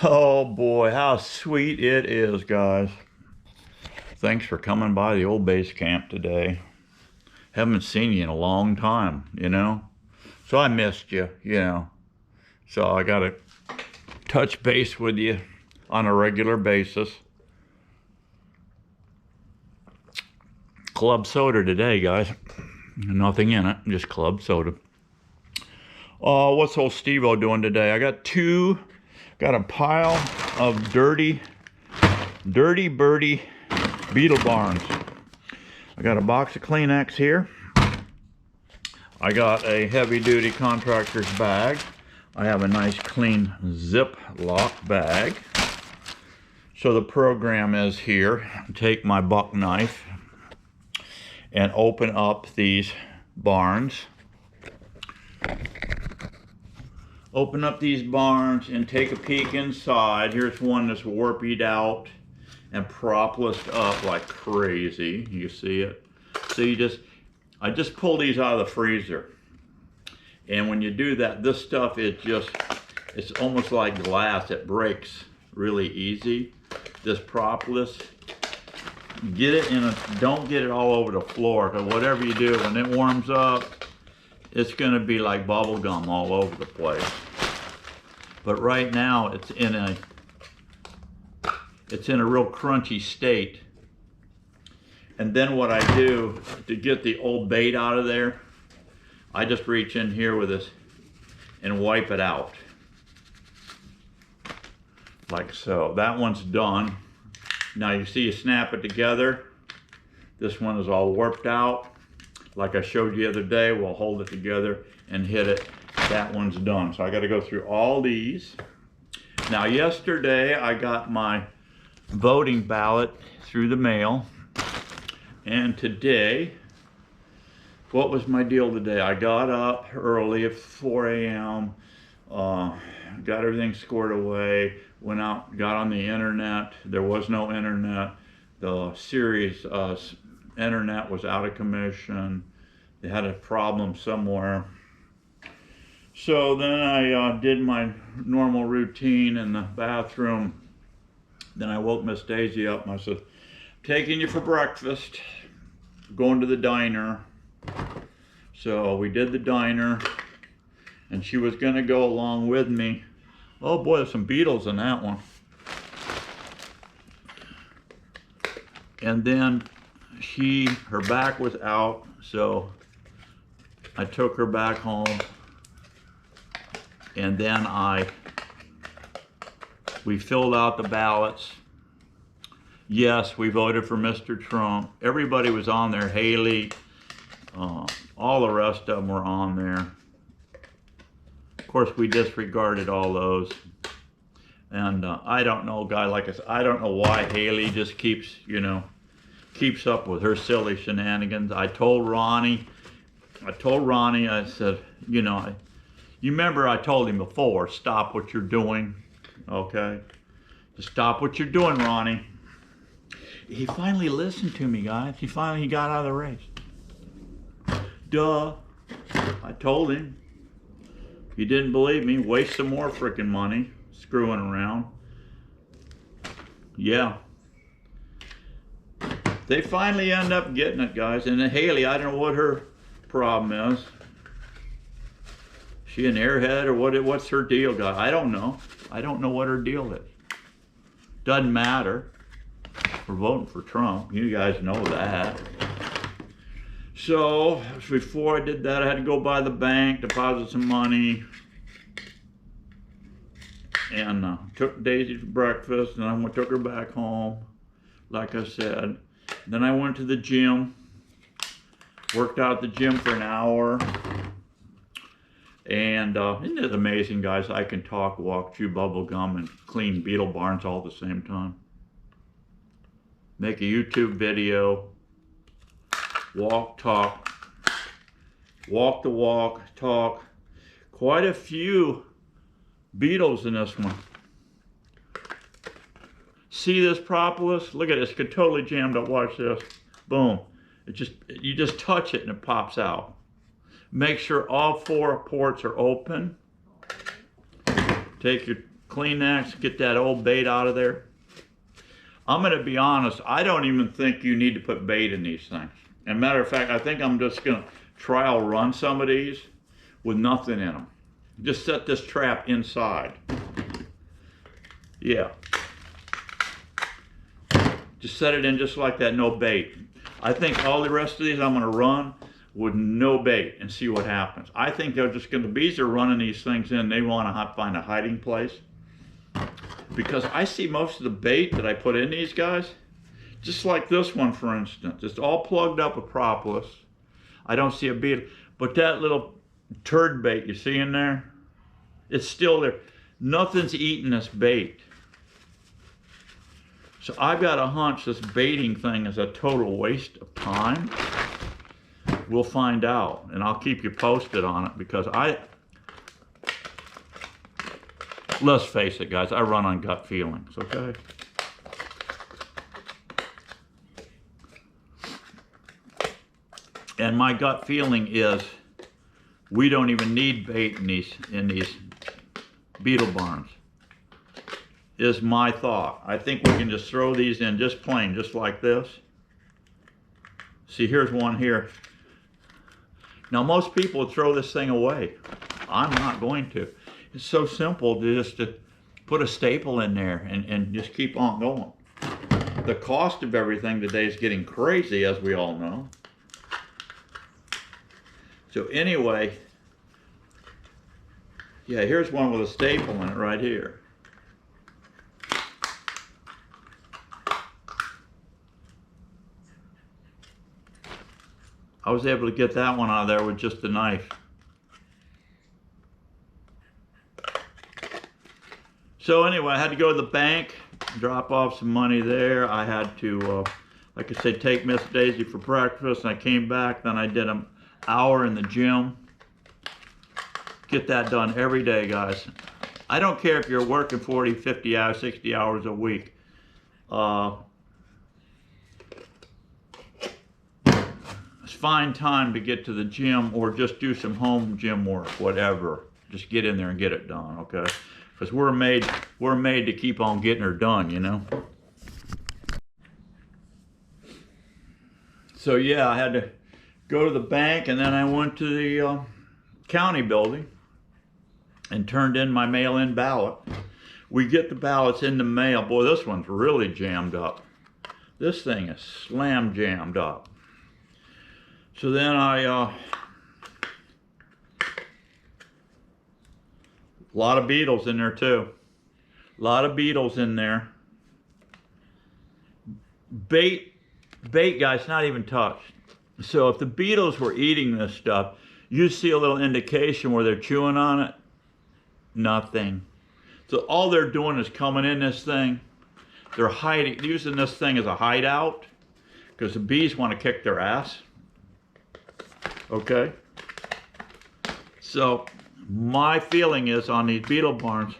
Oh boy, how sweet it is, guys. Thanks for coming by the old base camp today. Haven't seen you in a long time. So I missed you. So I got to touch base with you on a regular basis. Club soda today, guys. Nothing in it, just club soda. What's old Steve-O doing today? I got a pile of dirty birdie Beetle Barns. I got a box of Kleenex here. I got a heavy-duty contractor's bag. I have a nice clean Ziploc bag. So the program is here. Take my buck knife and open up these barns. Open up these barns and take a peek inside. Here's one that's warpied out and propolished up like crazy. You see it? So I just pull these out of the freezer. And when you do that, this stuff it's almost like glass. It breaks really easy. This propolis, get it don't get it all over the floor, because whatever you do, when it warms up, it's gonna be like bubble gum all over the place. But right now it's in a real crunchy state. And then what I do to get the old bait out of there, I just reach in here with this and wipe it out. Like so. That one's done. Now you see you snap it together. This one is all warped out. Like I showed you the other day, we'll hold it together and hit it. That one's done. So I got to go through all these. Now yesterday I got my voting ballot through the mail. And today, what was my deal today? I got up early at 4 a.m., got everything scored away, went out, got on the internet. There was no internet. The Sirius internet was out of commission. They had a problem somewhere. So then I did my normal routine in the bathroom. Then I woke Miss Daisy up and I said, taking you for breakfast, going to the diner. So we did the diner, and she was gonna go along with me. Oh boy, there's some beetles in that one. And then her back was out, so I took her back home, and then we filled out the ballots. Yes, we voted for Mr. Trump. Everybody was on there. Haley, all the rest of them were on there. Of course, we disregarded all those. And I don't know, guy, like I said, I don't know why Haley just keeps up with her silly shenanigans. I told Ronnie, I said, you remember I told him before, stop what you're doing, okay? Just stop what you're doing, Ronnie. He finally listened to me, guys. He got out of the race. Duh. I told him. He didn't believe me. Waste some more freaking money screwing around. Yeah. They finally end up getting it, guys. And then Haley, I don't know what her problem is. She an airhead or what's her deal, guys? I don't know. I don't know what her deal is. Doesn't matter. We're voting for Trump. You guys know that. So before I did that, I had to go by the bank, deposit some money, and took Daisy for breakfast, and I took her back home, like I said. Then I went to the gym, worked out at the gym for an hour, and isn't it amazing, guys? I can talk, walk, chew bubble gum, and clean Beetle Barns all at the same time. Make a YouTube video, walk, talk, walk the walk, talk. Quite a few beetles in this one. See this propolis? Look at it, it's totally jammed up. Watch this. Boom. You just touch it and it pops out. Make sure all 4 ports are open. Take your Kleenex, get that old bait out of there. I'm going to be honest, I don't even think you need to put bait in these things. And matter of fact, I think I'm just going to trial run some of these with nothing in them. Just set this trap inside. Yeah. Just set it in just like that, no bait. I think all the rest of these I'm going to run with no bait and see what happens. I think they're just going to, the bees are running these things in, they want to find a hiding place. Because I see most of the bait that I put in these guys, just like this one for instance, it's all plugged up with propolis. I don't see a beetle, but that little turd bait you see in there, it's still there. Nothing's eating this bait. So I've got a hunch this baiting thing is a total waste of time. We'll find out, and I'll keep you posted on it because let's face it, guys, I run on gut feelings, okay? And my gut feeling is we don't even need bait in these Beetle Barns, is my thought. I think we can just throw these in just plain, just like this. See, here's one here. Now, most people would throw this thing away. I'm not going to. It's so simple to just to put a staple in there and just keep on going. The cost of everything today is getting crazy, as we all know. So anyway, yeah, here's one with a staple in it right here. I was able to get that one out of there with just a knife. So anyway, I had to go to the bank, drop off some money there. I had to, like I said, take Miss Daisy for breakfast, and I came back, then I did an hour in the gym. Get that done every day, guys. I don't care if you're working 40, 50 hours, 60 hours a week. Find time to get to the gym or just do some home gym work, whatever. Just get in there and get it done, okay? Because we're made to keep on getting her done, you know? So yeah, I had to go to the bank, and then I went to the county building and turned in my mail-in ballot. We get the ballots in the mail. Boy, this one's really jammed up. This thing is slam jammed up. So then a lot of beetles in there too. A lot of beetles in there. Bait guys, not even touched. So if the beetles were eating this stuff, you see a little indication where they're chewing on it. Nothing. So all they're doing is coming in this thing. They're hiding, using this thing as a hideout because the bees want to kick their ass. Okay, so my feeling is on these Beetle Barns,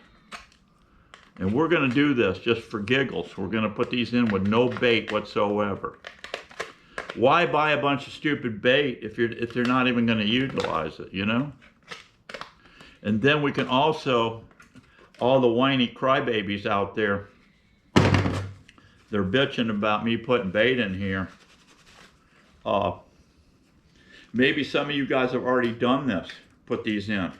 and we're going to do this just for giggles. We're going to put these in with no bait whatsoever. Why buy a bunch of stupid bait if they're not even going to utilize it, you know? And then we can also, all the whiny crybabies out there, they're bitching about me putting bait in here. Maybe some of you guys have already done this, put these in.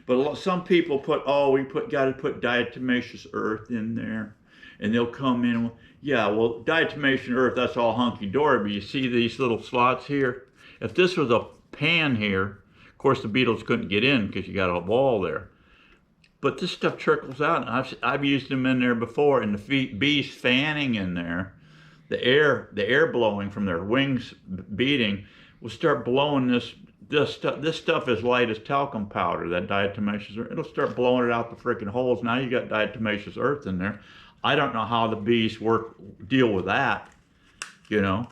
But some people put, oh, got to put diatomaceous earth in there, and they'll come in. Yeah, well, diatomaceous earth, that's all hunky-dory, but you see these little slots here? If this was a pan here, of course the beetles couldn't get in because you got a wall there. But this stuff trickles out, and I've used them in there before, and the bees fanning in there, the air blowing from their wings beating, will start blowing this stuff is light as talcum powder, that diatomaceous earth. It'll start blowing it out the freaking holes. Now you got diatomaceous earth in there. I don't know how the bees deal with that. You know,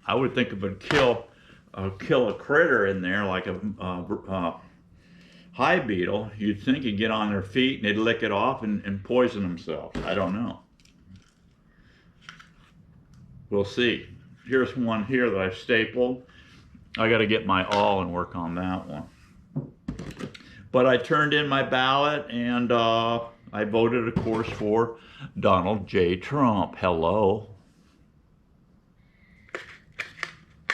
I would think it would kill a critter in there like a hive beetle. You'd think it'd get on their feet and they'd lick it off and poison themselves. I don't know. We'll see. Here's one here that I've stapled. I got to get my awl and work on that one. But I turned in my ballot, and I voted, of course, for Donald J. Trump. Hello.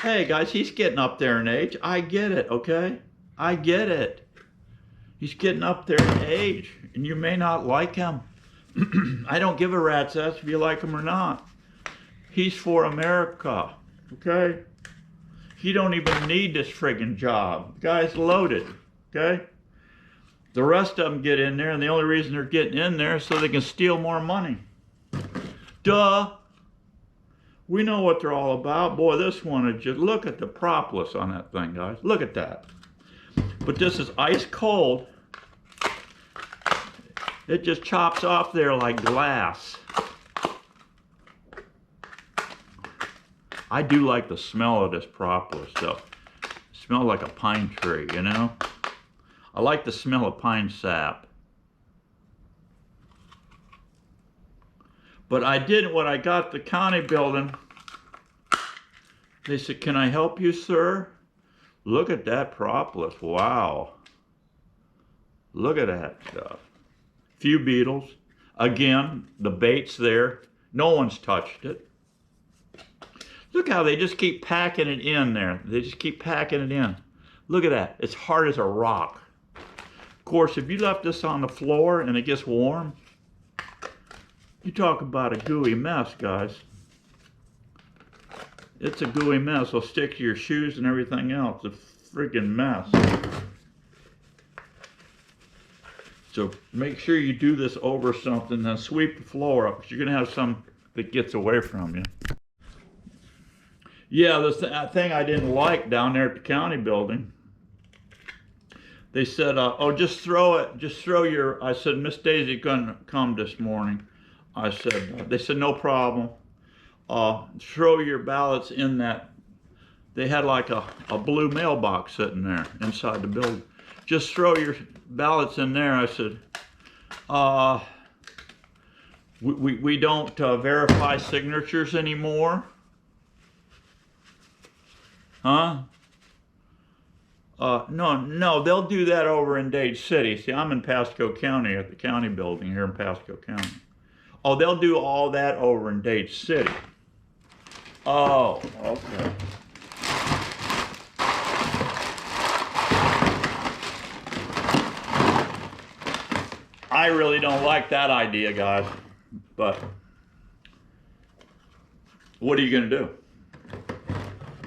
Hey, guys, he's getting up there in age. I get it, okay? I get it. He's getting up there in age, and you may not like him. I don't give a rat's ass if you like him or not. He's for America, okay? He don't even need this friggin' job. The guy's loaded, okay? The rest of them get in there, and the only reason they're getting in there is so they can steal more money. Duh. We know what they're all about. Boy, this one is just, look at the propolis on that thing, guys. Look at that. But this is ice cold. It just chops off there like glass. I do like the smell of this propolis stuff. It smells like a pine tree, you know? I like the smell of pine sap. But I did, when I got the county building, they said, "Can I help you, sir?" Look at that propolis. Wow. Look at that stuff. Few beetles. Again, the bait's there. No one's touched it. Look how they just keep packing it in there. They just keep packing it in. Look at that. It's hard as a rock. Of course, if you left this on the floor and it gets warm, you talk about a gooey mess, guys. It's a gooey mess. It'll stick to your shoes and everything else. It's a freaking mess. So make sure you do this over something, then sweep the floor up, because you're going to have some that gets away from you. Yeah, this thing I didn't like down there at the county building. They said, oh, just throw it. Just throw your, I said, Miss Daisy gonna come this morning. I said, they said, no problem. Throw your ballots in that. They had like a blue mailbox sitting there inside the building. Just throw your ballots in there. I said, we don't verify signatures anymore. Huh? No, they'll do that over in Dade City. See, I'm in Pasco County at the county building here in Pasco County. Oh, they'll do all that over in Dade City. Oh, okay. I really don't like that idea, guys. But what are you going to do?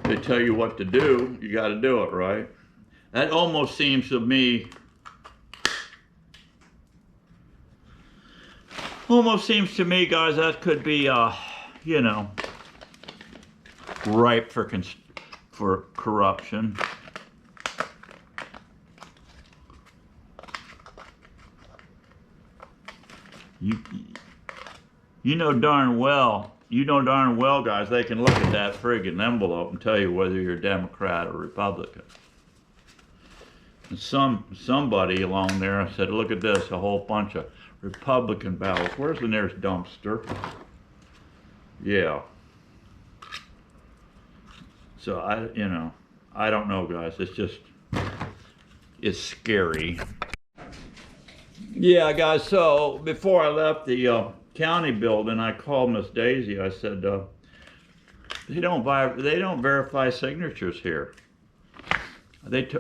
They tell you what to do, you got to do it, right? That almost seems to me, guys, that could be, you know, ripe for corruption. You know darn well, guys, they can look at that friggin' envelope and tell you whether you're a Democrat or Republican. And somebody along there said, look at this, a whole bunch of Republican ballots. Where's the nearest dumpster? Yeah. So I don't know, guys. It's scary. Yeah, guys, so before I left the county building, I called Miss Daisy. I said, they don't verify signatures here.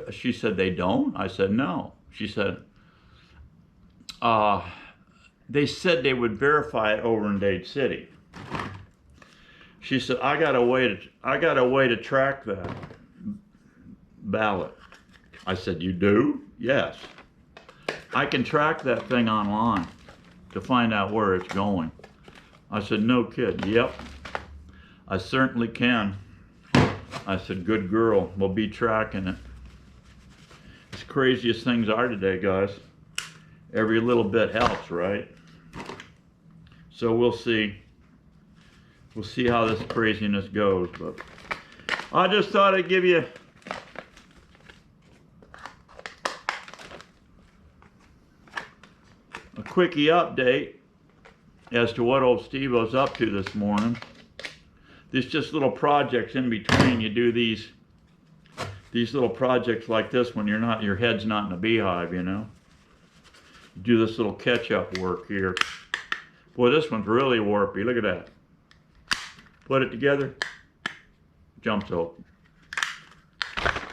She said, they don't? I said, no. She said, they said they would verify it over in Dade City. She said, I got a way to track that ballot. I said, you do? Yes. I can track that thing online to find out where it's going. I said, no kid. Yep, I certainly can. I said, good girl, we'll be tracking it. As crazy as things are today, guys, every little bit helps, right? So we'll see. We'll see how this craziness goes, but I just thought I'd give you a quickie update as to what old Steve-O's up to this morning. There's just little projects in between. You do these little projects like this when your head's not in a beehive, you know. do this little catch-up work here. Boy, this one's really warpy. Look at that. Put it together, jumps open.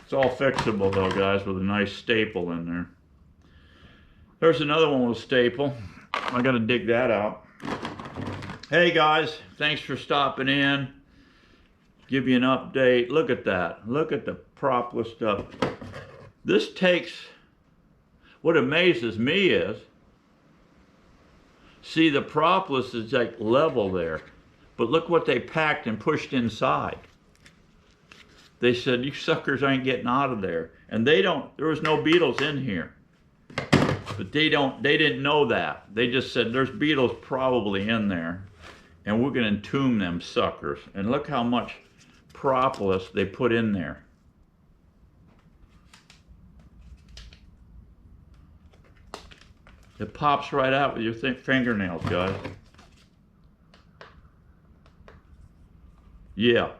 It's all fixable though, guys, with a nice staple in there. There's another one with a staple. I gotta dig that out. Hey guys, thanks for stopping in. Give you an update. Look at that. Look at the propless stuff. This takes, what amazes me is, see, the propless is like level there, but look what they packed and pushed inside. They said, you suckers ain't getting out of there. And there was no beetles in here. But they didn't know that. They just said, there's beetles probably in there, and we're gonna entomb them suckers. And look how much propolis they put in there. It pops right out with your fingernails, guys. Yeah.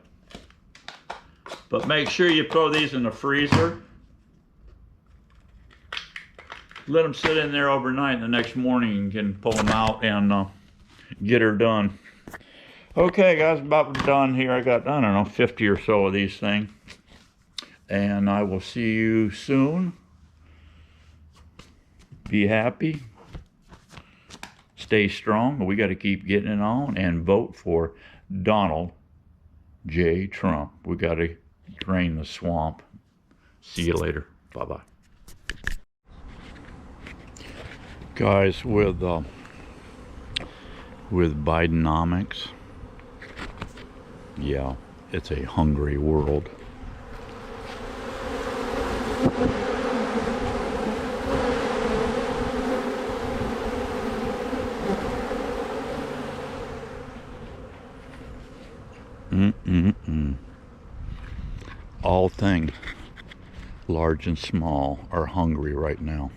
But make sure you throw these in the freezer. Let them sit in there overnight, and the next morning you can pull them out and get her done. Okay, guys, about done here. I got, I don't know, 50 or so of these things. And I will see you soon. Be happy. Stay strong. We got to keep getting it on and vote for Donald J. Trump. We got to drain the swamp. See you later. Bye-bye. Guys, with Bidenomics, yeah, it's a hungry world. All things, large and small, are hungry right now.